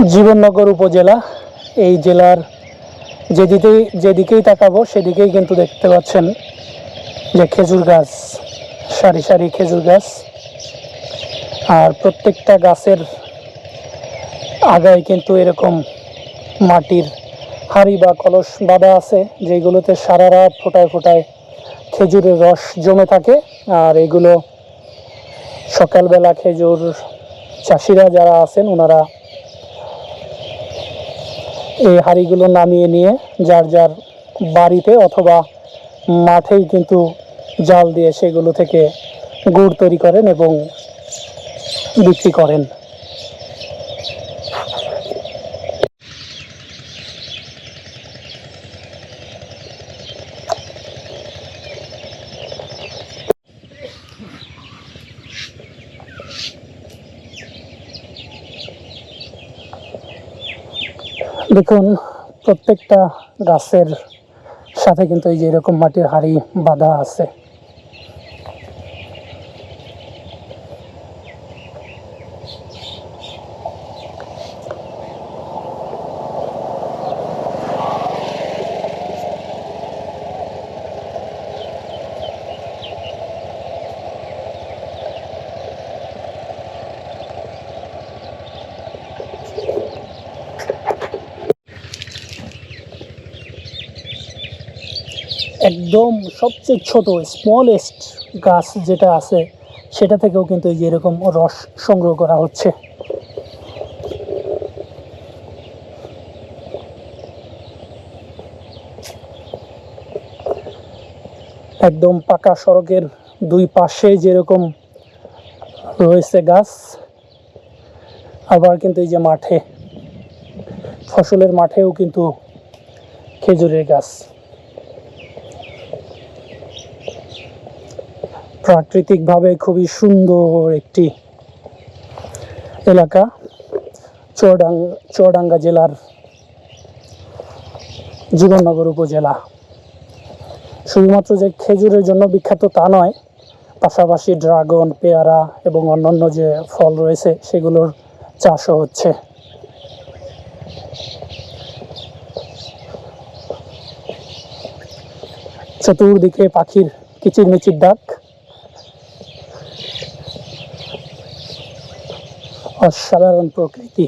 জীবননগর উপজেলা। এই জেলার যেদিকেই তাকাবো সেদিকেই কিন্তু দেখতে পাচ্ছেন যে খেজুর গাছ, সারি সারি খেজুর গাছ। আর প্রত্যেকটা গাছের আগায় কিন্তু এরকম মাটির হাঁড়ি বা কলস বাঁধা আছে, যেগুলোতে সারা রাত ফোটায় ফোটায় খেজুরের রস জমে থাকে। আর এগুলো সকালবেলা খেজুর চাষিরা যারা আছেন ওনারা এই হাঁড়িগুলো নামিয়ে নিয়ে যার যার বাড়িতে অথবা মাঠেই কিন্তু জাল দিয়ে সেগুলো থেকে গুড় তৈরি করেন এবং বিক্রি করেন। দেখুন, প্রত্যেকটা গাছের সাথে কিন্তু এই যে এরকম মাটির হাঁড়ি বাঁধা আছে। একদম সবচেয়ে ছোট স্মলেস্ট গাছ যেটা আছে সেটা থেকেও কিন্তু এই যে এরকম রস সংগ্রহ করা হচ্ছে। একদম পাকা সড়কের দুই পাশে যেরকম রয়েছে গাছ, আবার কিন্তু এই যে মাঠে, ফসলের মাঠেও কিন্তু খেজুরের গাছ। প্রাকৃতিকভাবে খুবই সুন্দর একটি এলাকা, চুয়াডাঙ্গা জেলার জীবননগর উপজেলা। শুধুমাত্র যে খেজুরের জন্য বিখ্যাত তা নয়, পাশাপাশি ড্রাগন, পেয়ারা এবং অন্যান্য যে ফল রয়েছে সেগুলোর চাষও হচ্ছে। চতুর্দিকে পাখির কিচিরমিচির ডাক, অসাধারণ প্রকৃতি।